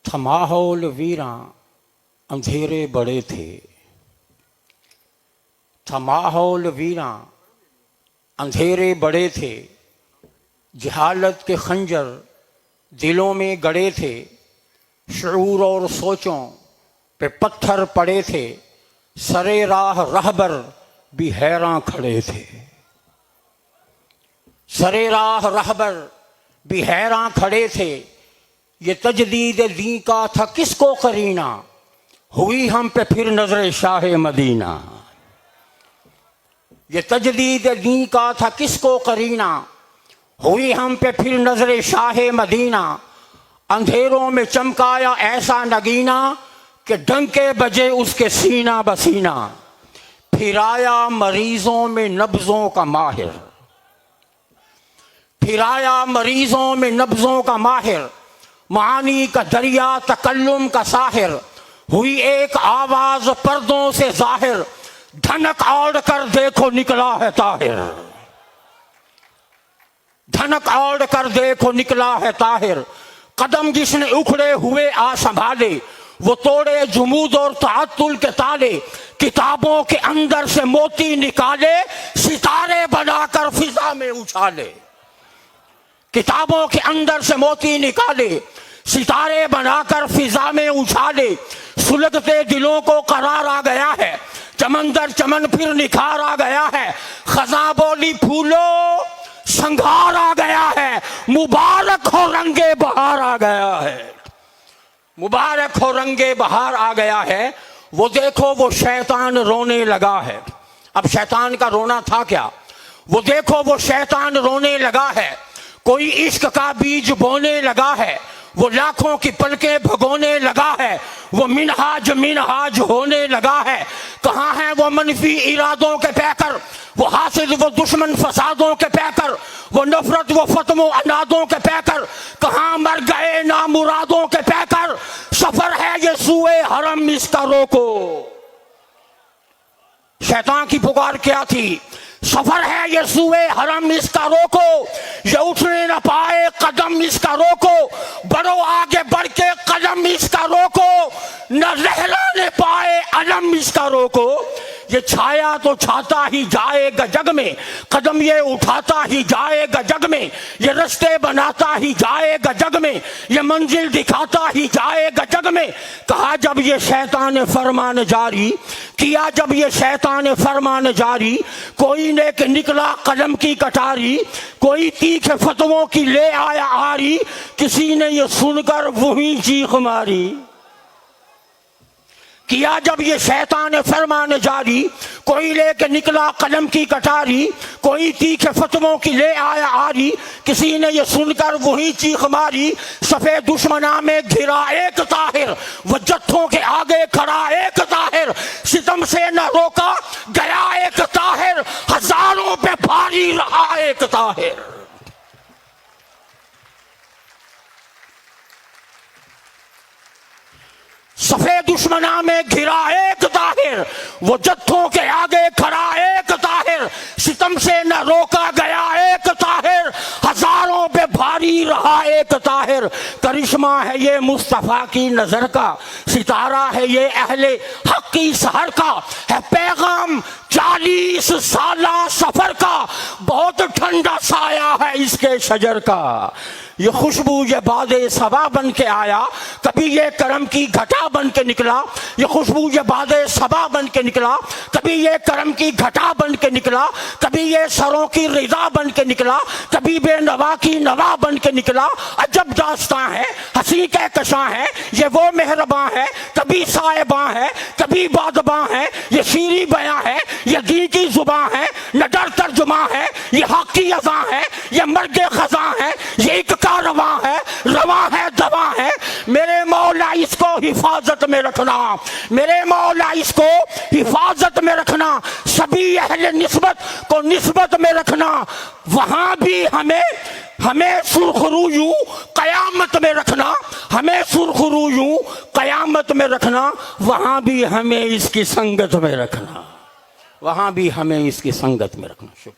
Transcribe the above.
تھا ماحول ویراں اندھیرے بڑے تھے، تھا ماحول ویراں اندھیرے بڑے تھے، جہالت کے خنجر دلوں میں گڑے تھے، شعور اور سوچوں پہ پتھر پڑے تھے، سرے راہ رہبر بھی حیراں کھڑے تھے، سرے راہ رہبر بھی حیراں کھڑے تھے۔ یہ تجدید دین کا تھا کس کو قرینہ، ہوئی ہم پہ پھر نظر شاہ مدینہ۔ یہ تجدید دین کا تھا کس کو قرینہ، ہوئی ہم پہ پھر نظر شاہ مدینہ۔ اندھیروں میں چمکایا ایسا نگینہ کہ ڈنکے بجے اس کے سینہ بسینہ۔ پھرایا مریضوں میں نبضوں کا ماہر، پھرایا مریضوں میں نبضوں کا ماہر، معانی کا دریا تکلم کا ساحر۔ ہوئی ایک آواز پردوں سے ظاہر، دھنک اوڑھ کر دیکھو نکلا ہے طاہر، دھنک اوڑھ کر دیکھو نکلا ہے طاہر۔ قدم جس نے اکھڑے ہوئے آ سنبھالے، وہ توڑے جمود اور تعطل کے تالے۔ کتابوں کے اندر سے موتی نکالے، ستارے بنا کر فضا میں اچھالے۔ کتابوں کے اندر سے موتی نکالے، ستارے بنا کر فضا میں اچھالے۔ سلگتے دلوں کو قرار آ گیا ہے، چمن در چمن پھر نکھار آ گیا ہے۔ خزاں بولی پھولو سنگھار آ گیا ہے، مبارک ہو رنگ بہار آ گیا ہے، مبارک ہو رنگ بہار آ گیا ہے۔ وہ دیکھو وہ شیطان رونے لگا ہے۔ اب شیطان کا رونا تھا کیا؟ وہ دیکھو وہ شیطان رونے لگا ہے، کوئی عشق کا بیج بونے لگا ہے، وہ لاکھوں کی پلکیں بھگونے لگا ہے، وہ منہاج منہاج ہونے لگا ہے۔ کہاں ہیں وہ منفی ارادوں کے پیکر، وہ حاسد وہ دشمن فسادوں کے پیکر، وہ نفرت وہ فتم و عنادوں کے پیکر، کہاں مر گئے نامرادوں کے پیکر۔ سفر ہے یہ سوئے حرم اس کا روکو۔ شیطان کی پکار کیا تھی؟ سفر ہے یہ سوئے حرم اس کا روکو، یہ اٹھنے نہ پائے قدم اس کا روکو، بڑھو آگے بڑھ کے قدم اس کا روکو، نہ لہرانے پائے علم اس کا روکو۔ یہ چھایا تو چھاتا ہی جائے گا جگ میں، قدم یہ اٹھاتا ہی جائے گا جگ میں، یہ رستے بناتا ہی جائے گا جگ میں، یہ منزل دکھاتا ہی جائے گا جگ میں۔ کہا جب یہ شیطان فرمان جاری، کیا جب یہ شیطان فرمان جاری، کوئی نیک نکلا قلم کی کٹاری، کوئی تیکھے فتووں کی لے آیا آری، کسی نے یہ سن کر وہیں چیخ ماری۔ کیا جب یہ شیطان فرمان جاری، کوئی لے کے نکلا قلم کی کٹاری، کوئی تیکھے فتووں کی لے آیا آری، کسی نے یہ سن کر وہی چیخ ماری۔ سفید دشمناں میں گھرا ایک طاہر، وہ جتھوں کے آگے کھڑا ایک طاہر، ستم سے نہ روکا گیا ایک طاہر، ہزاروں پہ بھاری رہا ایک طاہر۔ سفید دشمناں میں گھرا ایک طاہر، وہ جتھوں کے آگے کھڑا ایک طاہر، ستم سے نہ روکا گیا ایک طاہر، ہزاروں پہ بھاری رہا ایک طاہر۔ کرشمہ ہے یہ مصطفیٰ کی نظر کا، ستارہ ہے یہ اہل حق کی سحر کا، ہے پیغام 40 سالہ سفر کا، بہت ٹھنڈا سایہ ہے اس کے شجر کا۔ یہ خوشبو یہ باد صبا بن کے آیا، کبھی یہ کرم کی گھٹا بن کے نکلا۔ یہ خوشبو یہ باد صبا بن کے نکلا، کبھی یہ کرم کی گھٹا بن کے نکلا، کبھی یہ سروں کی رضا بن کے نکلا، کبھی بے نوا کی نوا بن کے نکلا۔ عجب داستاں ہے، ہنسی کہکشاں ہے، یہ وہ مہرباں ہے، کبھی صاحباں ہے، کبھی بادباں ہے، یہ شیریں بیاں ہے، یہ دین کی زباں ہے، نہ ڈر ترجمہ ہے، یہ حق کی اذاں ہے، یہ مرگ خزاں ہے، یہ ایک رواں ہے، رواں ہے دواں ہے۔ میرے مولا اس کو حفاظت میں رکھنا، میرے مولا اس کو حفاظت میں رکھنا، سبھی اہل نسبت کو نسبت میں رکھنا، وہاں بھی ہمیں سرخرو یوں قیامت میں رکھنا، ہمیں سرخرو یوں قیامت میں رکھنا، وہاں بھی ہمیں اس کی سنگت میں رکھنا، وہاں بھی ہمیں اس کی سنگت میں رکھنا۔ شکریہ۔